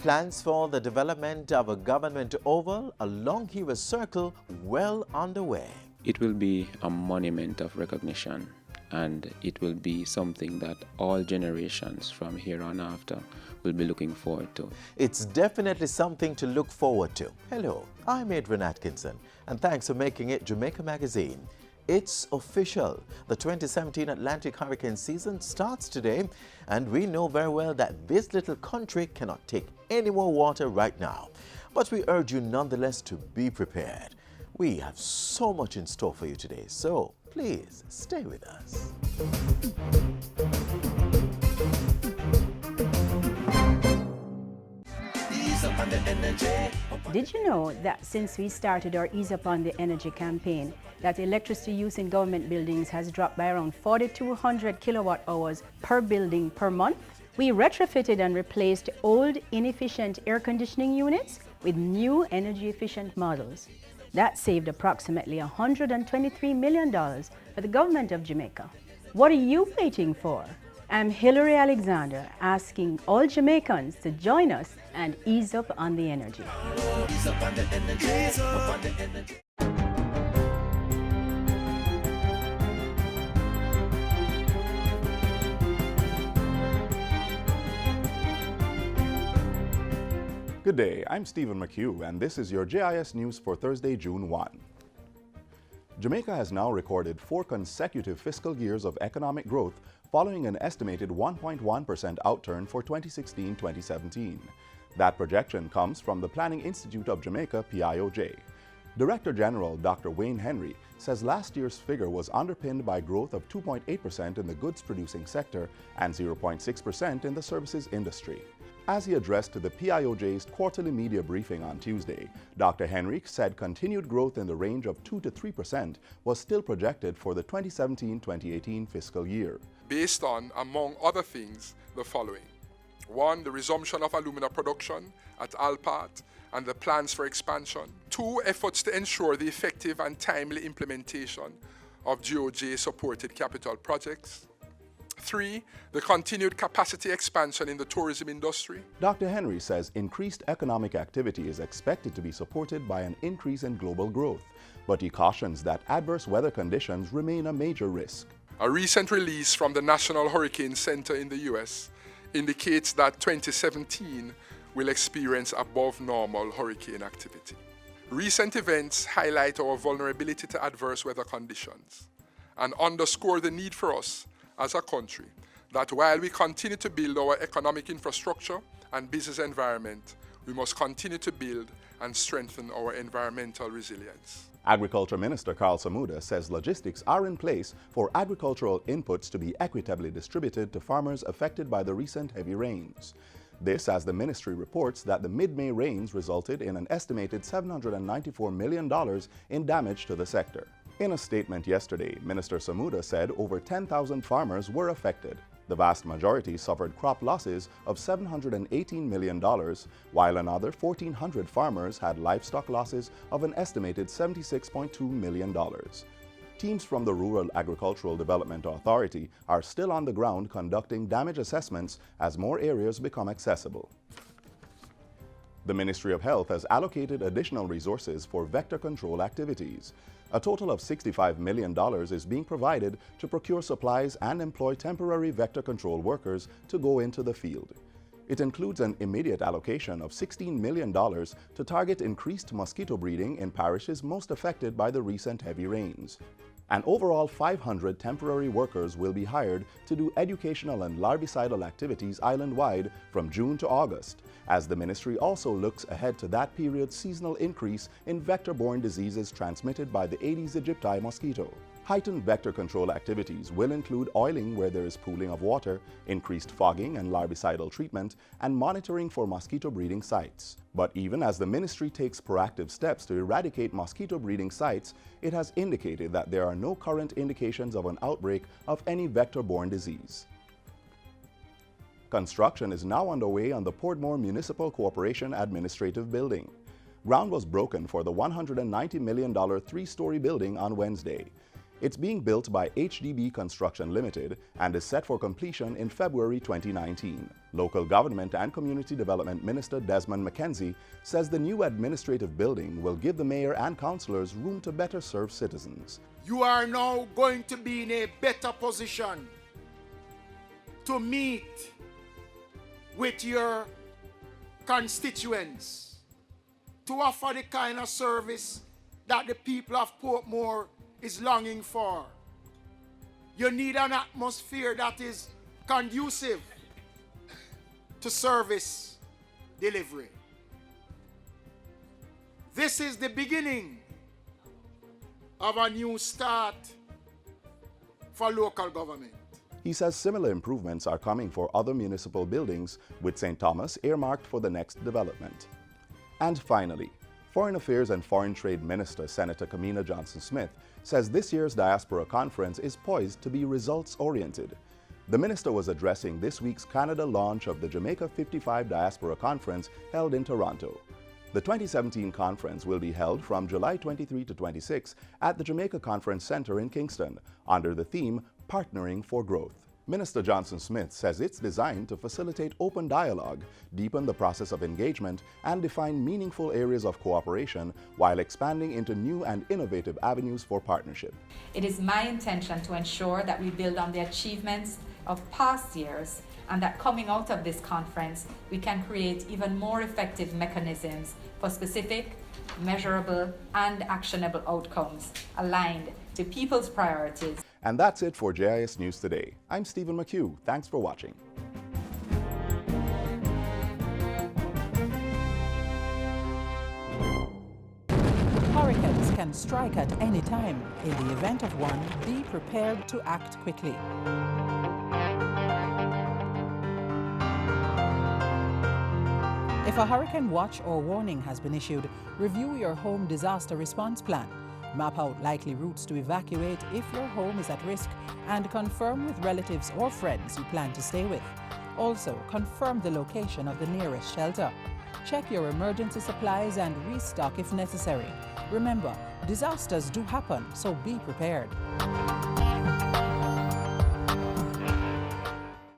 Plans for the development of a government oval along Hewer Circle well underway. It will be a monument of recognition, and it will be something that all generations from here on after will be looking forward to. It's definitely something to look forward to. Hello, I'm Adrian Atkinson, and thanks for making it Jamaica Magazine. It's official. The 2017 Atlantic hurricane season starts today, and we know very well that this little country cannot take any more water right now. But we urge you nonetheless to be prepared. We have so much in store for you today, so please stay with us. Did you know that since we started our Ease Up on the Energy campaign, that electricity use in government buildings has dropped by around 4,200 kilowatt hours per building per month? We retrofitted and replaced old, inefficient air conditioning units with new energy efficient models. That saved approximately $123 million for the government of Jamaica. What are you waiting for? I'm Hilary Alexander, asking all Jamaicans to join us and ease up on the energy. Ease up on the energy. Ease up on the energy. Good day, I'm Stephen McHugh, and this is your JIS News for Thursday, June 1. Jamaica has now recorded 4 consecutive fiscal years of economic growth following an estimated 1.1% outturn for 2016-2017. That projection comes from the Planning Institute of Jamaica, PIOJ. Director General Dr. Wayne Henry says last year's figure was underpinned by growth of 2.8% in the goods-producing sector and 0.6% in the services industry. As he addressed the PIOJ's quarterly media briefing on Tuesday, Dr. Henry said continued growth in the range of 2 to 3% was still projected for the 2017-2018 fiscal year. Based on, among other things, the following. 1. The resumption of alumina production at Alpat and the plans for expansion. 2. Efforts to ensure the effective and timely implementation of GOJ-supported capital projects. 3. The continued capacity expansion in the tourism industry. Dr. Henry says increased economic activity is expected to be supported by an increase in global growth, but he cautions that adverse weather conditions remain a major risk. A recent release from the National Hurricane Center in the U.S. indicates that 2017 will experience above normal hurricane activity. Recent events highlight our vulnerability to adverse weather conditions and underscore the need for us as a country that while we continue to build our economic infrastructure and business environment, we must continue to build and strengthen our environmental resilience. Agriculture Minister Carl Samuda says logistics are in place for agricultural inputs to be equitably distributed to farmers affected by the recent heavy rains. This as the ministry reports that the mid-May rains resulted in an estimated $794 million in damage to the sector. In a statement yesterday, Minister Samuda said over 10,000 farmers were affected. The vast majority suffered crop losses of $718 million, while another 1,400 farmers had livestock losses of an estimated $76.2 million. Teams from the Rural Agricultural Development Authority are still on the ground conducting damage assessments as more areas become accessible. The Ministry of Health has allocated additional resources for vector control activities. A total of $65 million is being provided to procure supplies and employ temporary vector control workers to go into the field. It includes an immediate allocation of $16 million to target increased mosquito breeding in parishes most affected by the recent heavy rains. An overall 500 temporary workers will be hired to do educational and larvicidal activities island-wide from June to August, as the ministry also looks ahead to that period's seasonal increase in vector-borne diseases transmitted by the Aedes aegypti mosquito. Heightened vector control activities will include oiling where there is pooling of water, increased fogging and larvicidal treatment, and monitoring for mosquito breeding sites. But even as the ministry takes proactive steps to eradicate mosquito breeding sites, it has indicated that there are no current indications of an outbreak of any vector-borne disease. Construction is now underway on the Portmore Municipal Corporation Administrative Building. Ground was broken for the $190 million 3-story building on Wednesday. It's being built by HDB Construction Limited and is set for completion in February 2019. Local Government and Community Development Minister Desmond McKenzie says the new administrative building will give the mayor and councillors room to better serve citizens. You are now going to be in a better position to meet with your constituents, to offer the kind of service that the people of Portmore is longing for. You need an atmosphere that is conducive to service delivery. This is the beginning of a new start for local government. He says similar improvements are coming for other municipal buildings, with St. Thomas earmarked for the next development. And finally, Foreign Affairs and Foreign Trade Minister Senator Kamina Johnson-Smith says this year's Diaspora Conference is poised to be results-oriented. The minister was addressing this week's Canada launch of the Jamaica 55 Diaspora Conference held in Toronto. The 2017 conference will be held from July 23 to 26 at the Jamaica Conference Centre in Kingston under the theme Partnering for Growth. Minister Johnson-Smith says it's designed to facilitate open dialogue, deepen the process of engagement, and define meaningful areas of cooperation while expanding into new and innovative avenues for partnership. It is my intention to ensure that we build on the achievements of past years and that coming out of this conference, we can create even more effective mechanisms for specific, measurable, and actionable outcomes aligned to people's priorities. And that's it for JIS News Today. I'm Stephen McHugh. Thanks for watching. Hurricanes can strike at any time. In the event of one, be prepared to act quickly. If a hurricane watch or warning has been issued, review your home disaster response plan. Map out likely routes to evacuate if your home is at risk, and confirm with relatives or friends you plan to stay with. Also, confirm the location of the nearest shelter. Check your emergency supplies and restock if necessary. Remember, disasters do happen, so be prepared.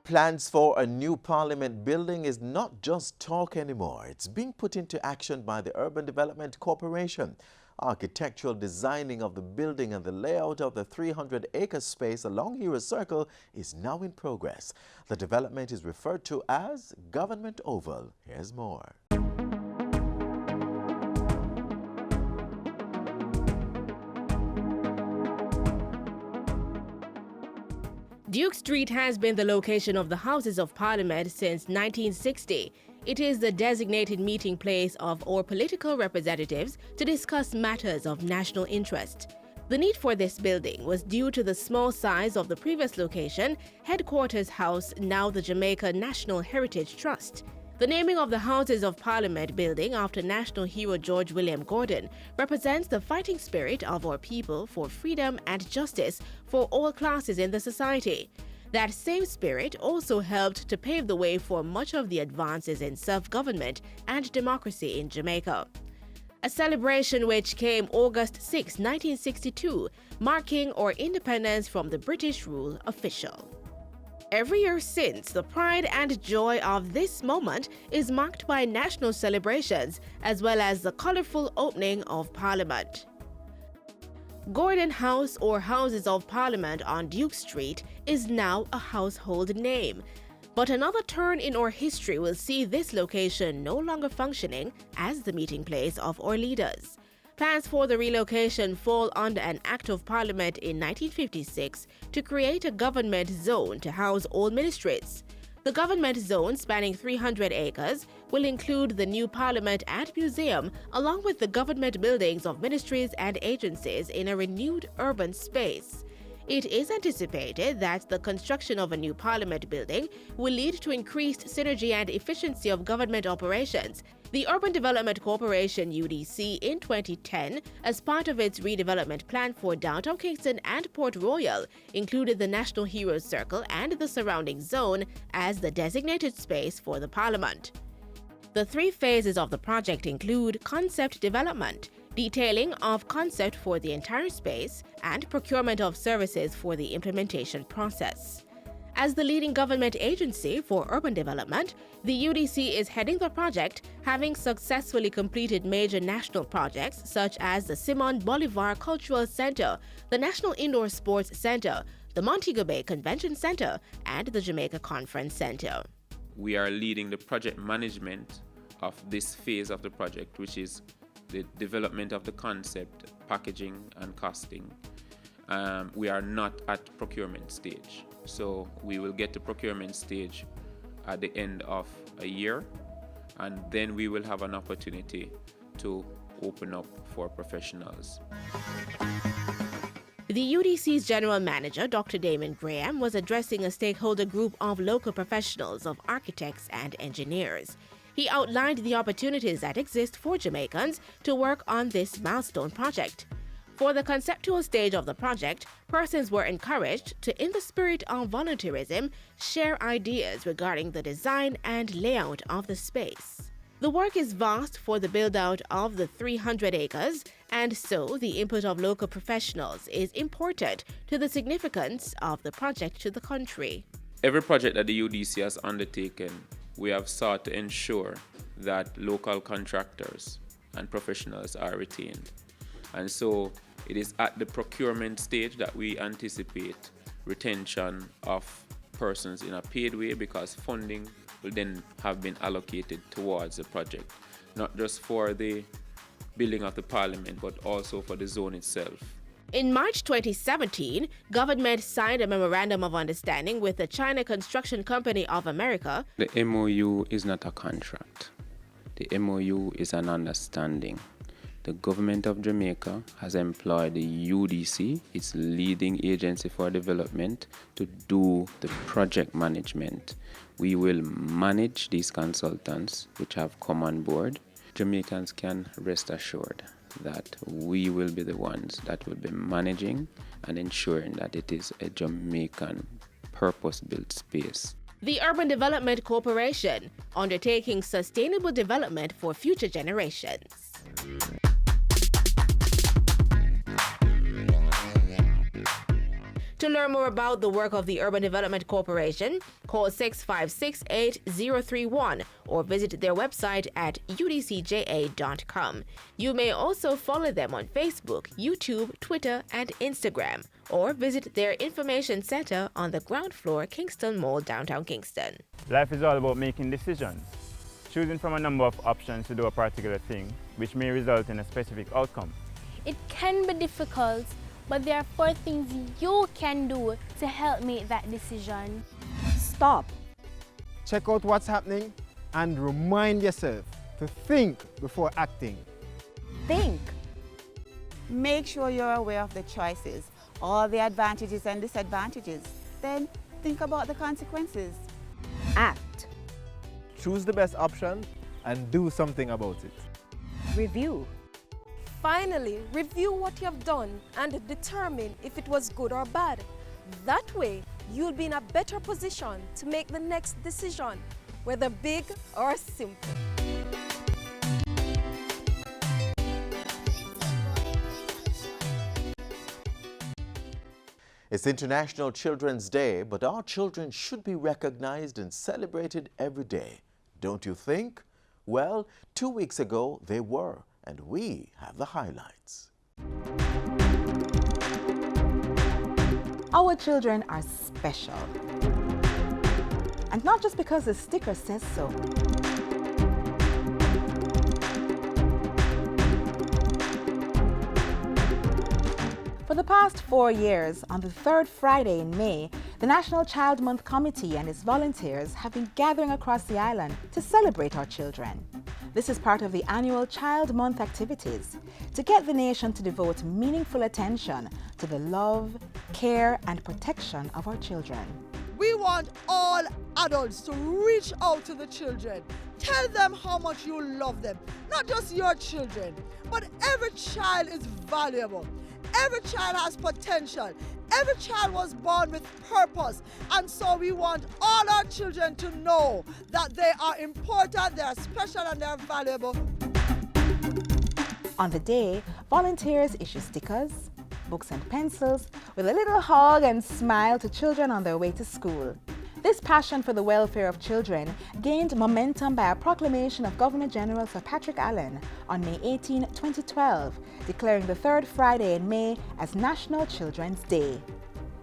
Plans for a new parliament building is not just talk anymore. It's being put into action by the Urban Development Corporation. Architectural designing of the building and the layout of the 300-acre space along Heroes Circle is now in progress. The development is referred to as Government Oval. Here's more. Duke Street has been the location of the Houses of Parliament since 1960. It is the designated meeting place of our political representatives to discuss matters of national interest. The need for this building was due to the small size of the previous location, Headquarters House, now the Jamaica National Heritage Trust. The naming of the Houses of Parliament building after national hero George William Gordon represents the fighting spirit of our people for freedom and justice for all classes in the society. That same spirit also helped to pave the way for much of the advances in self-government and democracy in Jamaica. A celebration which came August 6, 1962, marking our independence from the British rule official. Every year since, the pride and joy of this moment is marked by national celebrations as well as the colorful opening of Parliament. Gordon House, or Houses of Parliament on Duke Street, is now a household name. But another turn in our history will see this location no longer functioning as the meeting place of our leaders. Plans for the relocation fall under an Act of Parliament in 1956 to create a government zone to house all ministries. The government zone, spanning 300 acres, will include the new Parliament and Museum, along with the government buildings of ministries and agencies in a renewed urban space. It is anticipated that the construction of a new Parliament building will lead to increased synergy and efficiency of government operations. The Urban Development Corporation (UDC) in 2010, as part of its redevelopment plan for downtown Kingston and Port Royal, included the National Heroes Circle and the surrounding zone as the designated space for the Parliament. The three phases of the project include concept development, detailing of concept for the entire space, and procurement of services for the implementation process. As the leading government agency for urban development, the UDC is heading the project, having successfully completed major national projects such as the Simon Bolivar Cultural Center, the National Indoor Sports Center, the Montego Bay Convention Center, and the Jamaica Conference Center. We are leading the project management of this phase of the project, which is the development of the concept, packaging, and costing. We are not at procurement stage. So we will get to procurement stage at the end of a year, and then we will have an opportunity to open up for professionals. The UDC's General Manager, Dr. Damon Graham, was addressing a stakeholder group of local professionals of architects and engineers. He outlined the opportunities that exist for Jamaicans to work on this milestone project. For the conceptual stage of the project, persons were encouraged to, in the spirit of volunteerism, share ideas regarding the design and layout of the space. The work is vast for the build-out of the 300 acres, and so the input of local professionals is important to the significance of the project to the country. Every project that the UDC has undertaken, we have sought to ensure that local contractors and professionals are retained. And so it is at the procurement stage that we anticipate retention of persons in a paid way, because funding will then have been allocated towards the project, not just for the building of the parliament, but also for the zone itself. In March 2017, government signed a memorandum of understanding with the China Construction Company of America. The MOU is not a contract. The MOU is an understanding. The government of Jamaica has employed the UDC, its leading agency for development, to do the project management. We will manage these consultants which have come on board. Jamaicans can rest assured that we will be the ones that will be managing and ensuring that it is a Jamaican purpose-built space. The Urban Development Corporation, undertaking sustainable development for future generations. To learn more about the work of the Urban Development Corporation, call 656-8031 or visit their website at udcja.com. You may also follow them on Facebook, YouTube, Twitter, and Instagram, or visit their information center on the ground floor, Kingston Mall, downtown Kingston. Life is all about making decisions, choosing from a number of options to do a particular thing, which may result in a specific outcome. It can be difficult, but there are 4 things you can do to help make that decision. Stop. Check out what's happening and remind yourself to think before acting. Think. Make sure you're aware of the choices, all the advantages and disadvantages. Then think about the consequences. Act. Choose the best option and do something about it. Review. Finally, review what you have done and determine if it was good or bad. That way, you'll be in a better position to make the next decision, whether big or simple. It's International Children's Day, but our children should be recognized and celebrated every day. Don't you think? Well, 2 weeks ago they were, and we have the highlights. Our children are special. And not just because the sticker says so. For the past 4 years, on the 3rd Friday in May, the National Child Month Committee and its volunteers have been gathering across the island to celebrate our children. This is part of the annual Child Month activities to get the nation to devote meaningful attention to the love, care, and protection of our children. We want all adults to reach out to the children. Tell them how much you love them. Not just your children, but every child is valuable. Every child has potential. Every child was born with purpose. And so we want all our children to know that they are important, they are special, and they are valuable. On the day, volunteers issue stickers, books and pencils with a little hug and smile to children on their way to school. This passion for the welfare of children gained momentum by a proclamation of Governor General Sir Patrick Allen on May 18, 2012, declaring the third Friday in May as National Children's Day.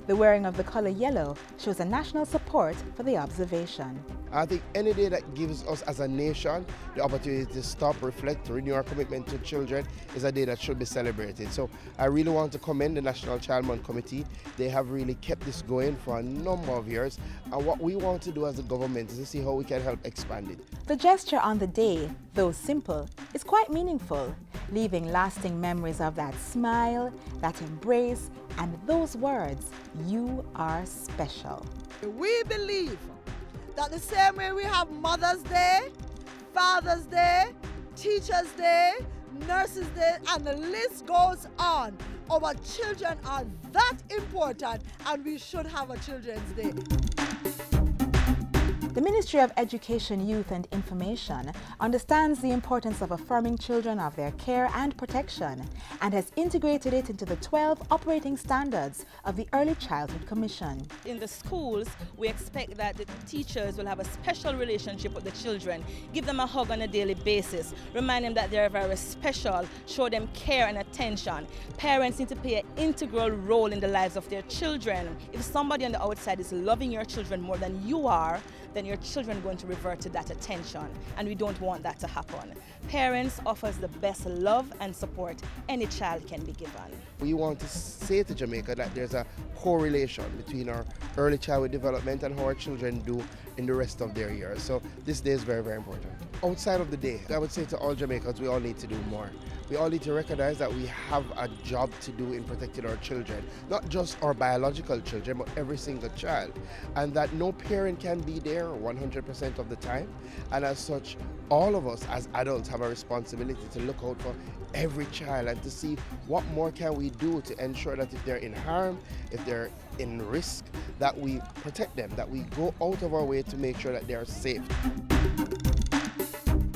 The wearing of the color yellow shows a national support for the observation. I think any day that gives us as a nation the opportunity to stop, reflect, renew our commitment to children is a day that should be celebrated. So I really want to commend the National Child Month Committee. They have really kept this going for a number of years. And what we want to do as a government is to see how we can help expand it. The gesture on the day, though simple, is quite meaningful, leaving lasting memories of that smile, that embrace, and those words, "You are special." We believe that the same way we have Mother's Day, Father's Day, Teacher's Day, Nurses Day, and the list goes on, our children are that important and we should have a Children's Day. The Ministry of Education, Youth and Information understands the importance of affirming children of their care and protection and has integrated it into the 12 operating standards of the Early Childhood Commission. In the schools, we expect that the teachers will have a special relationship with the children, give them a hug on a daily basis, remind them that they're very special, show them care and attention. Parents need to play an integral role in the lives of their children. If somebody on the outside is loving your children more than you are, then your children are going to revert to that attention, and we don't want that to happen. Parents offers the best love and support any child can be given. We want to say to Jamaica that there's a correlation between our early childhood development and how our children do in the rest of their years. So this day is very, very important. Outside of the day, I would say to all Jamaicans, we all need to do more. We all need to recognize that we have a job to do in protecting our children, not just our biological children, but every single child. And that no parent can be there 100% of the time. And as such, all of us as adults have a responsibility to look out for every child and to see what more can we do to ensure that if they're in harm, if they're in risk, that we protect them, that we go out of our way to make sure that they're safe.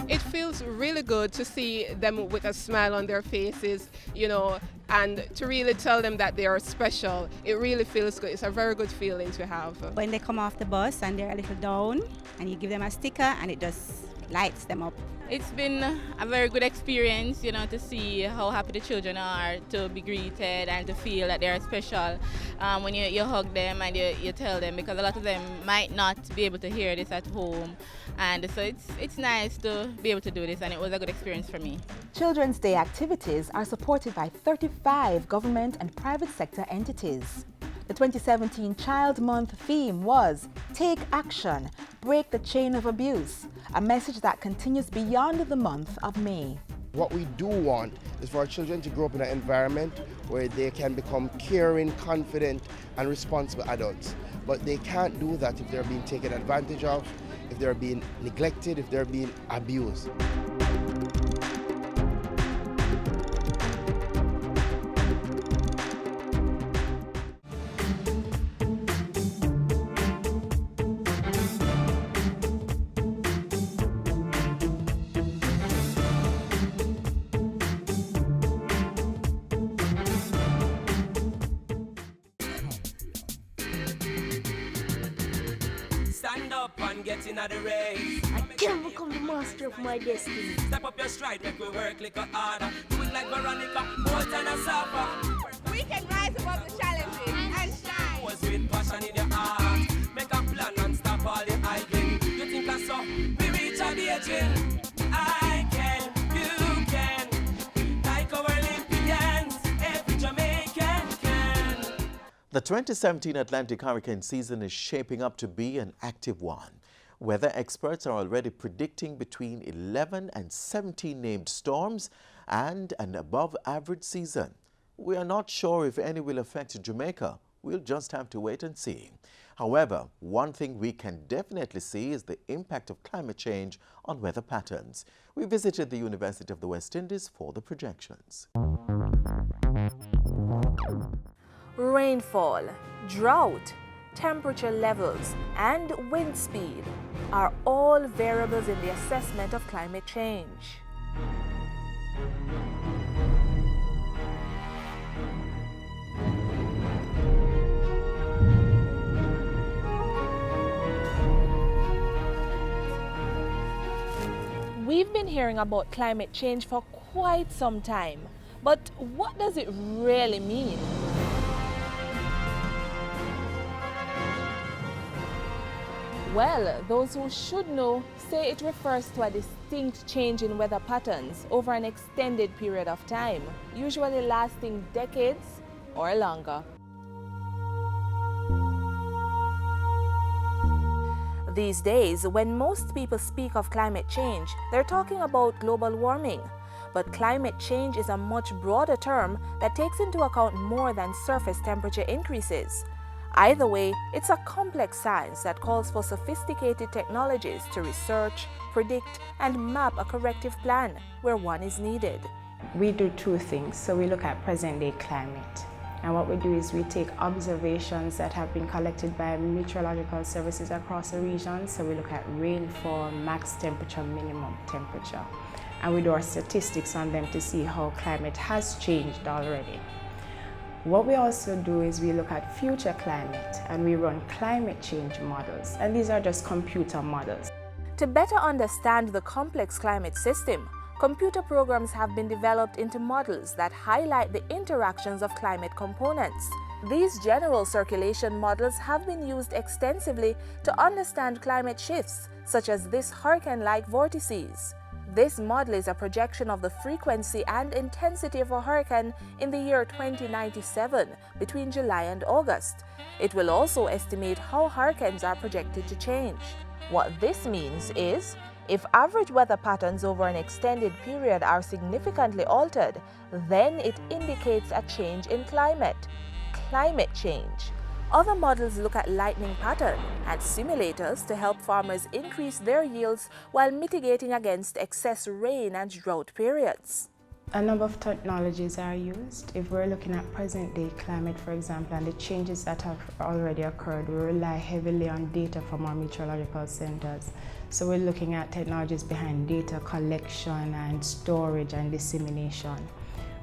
It feels really good to see them with a smile on their faces, you know, and to really tell them that they are special. It really feels good. It's a very good feeling to have. When they come off the bus and they're a little down and you give them a sticker and it just lights them up. It's been a very good experience, you know, to see how happy the children are to be greeted and to feel that they're special when you hug them and you tell them, because a lot of them might not be able to hear this at home. And so it's nice to be able to do this, and it was a good experience for me. Children's Day activities are supported by 35 government and private sector entities. The 2017 Child Month theme was Take Action, Break the Chain of Abuse, a message that continues beyond the month of May. What we do want is for our children to grow up in an environment where they can become caring, confident, and responsible adults. But they can't do that if they're being taken advantage of, if they're being neglected, if they're being abused. Stand up and get in the race. I can become the master of my destiny. Step up your stride, make we work like a harder. Do it like Veronica, more than a supper. We can rise above the challenges and shine. Was with passion in your heart. Make a plan and stop all the idling. You think I saw? We reach out the edging. I can, you can. Like our Olympians, every Jamaican can. The 2017 Atlantic hurricane season is shaping up to be an active one. Weather experts are already predicting between 11 and 17 named storms and an above-average season. We are not sure if any will affect Jamaica. We'll just have to wait and see. However, one thing we can definitely see is the impact of climate change on weather patterns. We visited the University of the West Indies for the projections. Rainfall, drought, temperature levels, and wind speed are all variables in the assessment of climate change. We've been hearing about climate change for quite some time, but what does it really mean? Well, those who should know say it refers to a distinct change in weather patterns over an extended period of time, usually lasting decades or longer. These days, when most people speak of climate change, they're talking about global warming. But climate change is a much broader term that takes into account more than surface temperature increases. Either way, it's a complex science that calls for sophisticated technologies to research, predict, and map a corrective plan where one is needed. We do two things. So we look at present-day climate. And what we do is we take observations that have been collected by meteorological services across the region. So we look at rainfall, max temperature, minimum temperature. And we do our statistics on them to see how climate has changed already. What we also do is we look at future climate and we run climate change models. And these are just computer models. To better understand the complex climate system, computer programs have been developed into models that highlight the interactions of climate components. These general circulation models have been used extensively to understand climate shifts, such as this hurricane-like vortices. This model is a projection of the frequency and intensity of a hurricane in the year 2097, between July and August. It will also estimate how hurricanes are projected to change. What this means is, if average weather patterns over an extended period are significantly altered, then it indicates a change in climate change. Other models look at lightning pattern and simulators to help farmers increase their yields while mitigating against excess rain and drought periods. A number of technologies are used. If we're looking at present-day climate, for example, and the changes that have already occurred, we rely heavily on data from our meteorological centers. So we're looking at technologies behind data collection and storage and dissemination.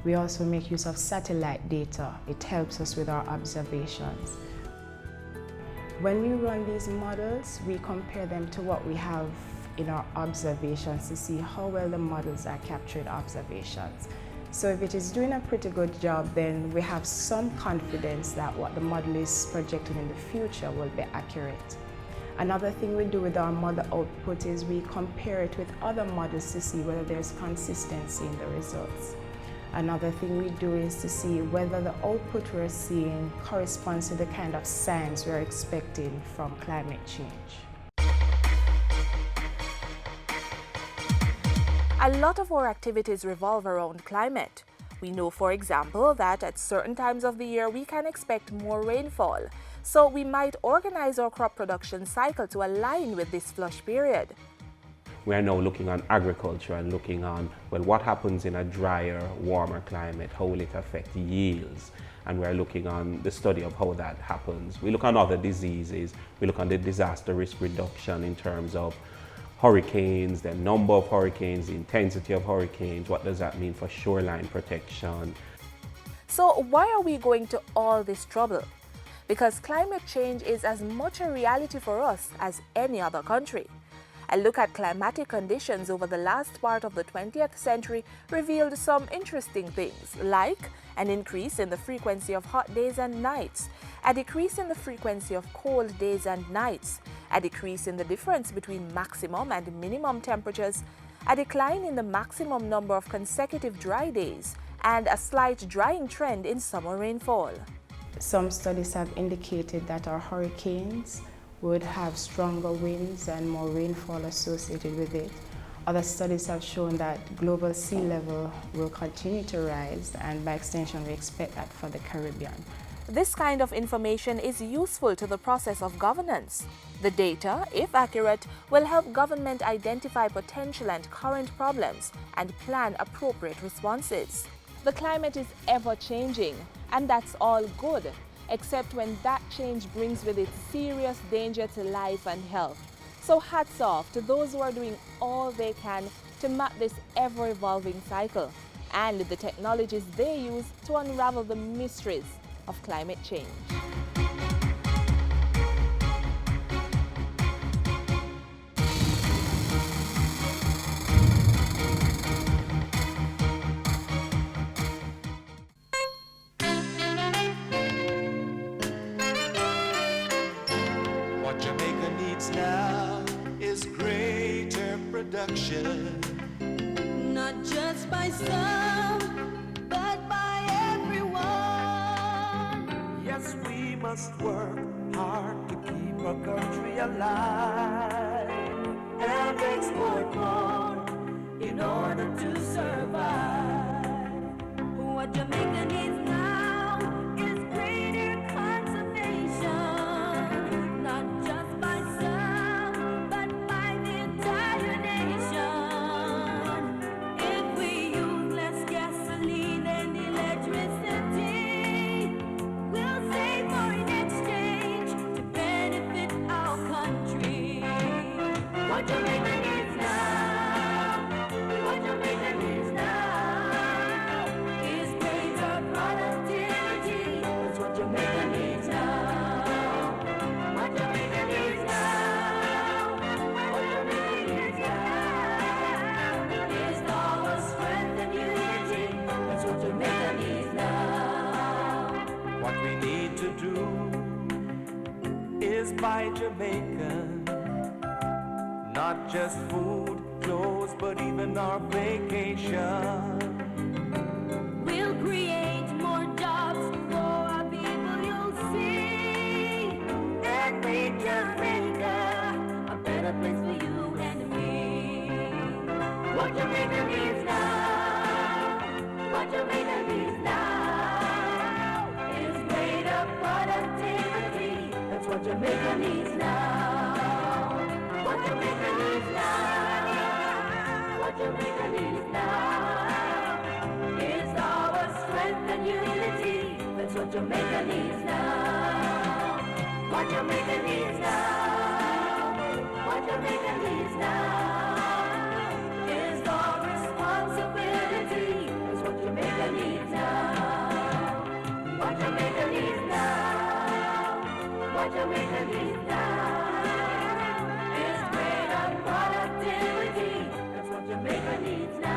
We also make use of satellite data. It helps us with our observations. When we run these models, we compare them to what we have in our observations to see how well the models are capturing observations. So if it is doing a pretty good job, then we have some confidence that what the model is projecting in the future will be accurate. Another thing we do with our model output is we compare it with other models to see whether there's consistency in the results. Another thing we do is to see whether the output we're seeing corresponds to the kind of science we're expecting from climate change. A lot of our activities revolve around climate. We know, for example, that at certain times of the year we can expect more rainfall, so we might organize our crop production cycle to align with this flush period. We are now looking on agriculture and looking on, well, what happens in a drier, warmer climate, how will it affect yields? And we're looking on the study of how that happens. We look on other diseases, we look on the disaster risk reduction in terms of hurricanes, the number of hurricanes, the intensity of hurricanes, what does that mean for shoreline protection? So why are we going to all this trouble? Because climate change is as much a reality for us as any other country. A look at climatic conditions over the last part of the 20th century revealed some interesting things, like an increase in the frequency of hot days and nights, a decrease in the frequency of cold days and nights, a decrease in the difference between maximum and minimum temperatures, a decline in the maximum number of consecutive dry days, and a slight drying trend in summer rainfall. Some studies have indicated that our hurricanes would have stronger winds and more rainfall associated with it. Other studies have shown that global sea level will continue to rise, and by extension we expect that for the Caribbean. This kind of information is useful to the process of governance. The data, if accurate, will help government identify potential and current problems and plan appropriate responses. The climate is ever changing, and that's all good, except when that change brings with it serious danger to life and health. So hats off to those who are doing all they can to map this ever-evolving cycle and the technologies they use to unravel the mysteries of climate change. What Jamaica needs now is greater production. Not just by some, but by everyone. Yes, we must work hard to keep our country alive and export more in order to survive. What Jamaica needs now is greater conservation. Not just by some, but by the entire nation. If we use less gasoline and electricity, we'll save more in exchange to benefit our country. What Jamaica needs now, what Jamaica needs now is greater productivity. That's what Jamaica needs now. What Jamaica needs now, what Jamaica needs now is our strength and unity. That's what Jamaica needs now. What we need to do is buy Jamaican, not just food, clothes, but even our vacation. We'll create more jobs for our people, you'll see, and make Jamaica a better place for you and me. What Jamaica needs now, what Jamaica needs now is greater productivity. That's what Jamaica needs now. What Jamaica needs now, what Jamaica needs now is our strength and unity. That's what Jamaica needs now. What Jamaica needs now, what Jamaica needs now is our responsibility. That's what Jamaica needs now. What Jamaica needs now, what Jamaica needs now is greater productivity. That's what Jamaica needs now.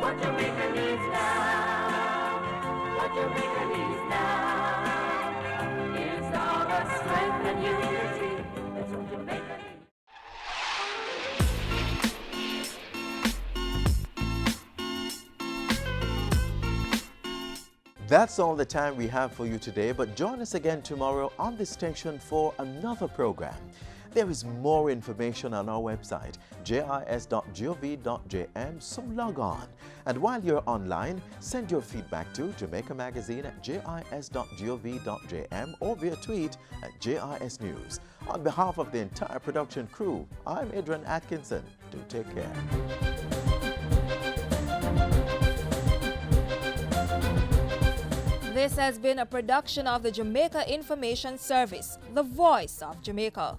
What Jamaica needs now, what Jamaica needs now is our strength and unity. That's what Jamaica needs. That's all the time we have for you today, but join us again tomorrow on this station for another program. There is more information on our website, jis.gov.jm, so log on. And while you're online, send your feedback to Jamaica Magazine at jis.gov.jm or via tweet at JIS News. On behalf of the entire production crew, I'm Adrian Atkinson. Do take care. This has been a production of the Jamaica Information Service, the voice of Jamaica.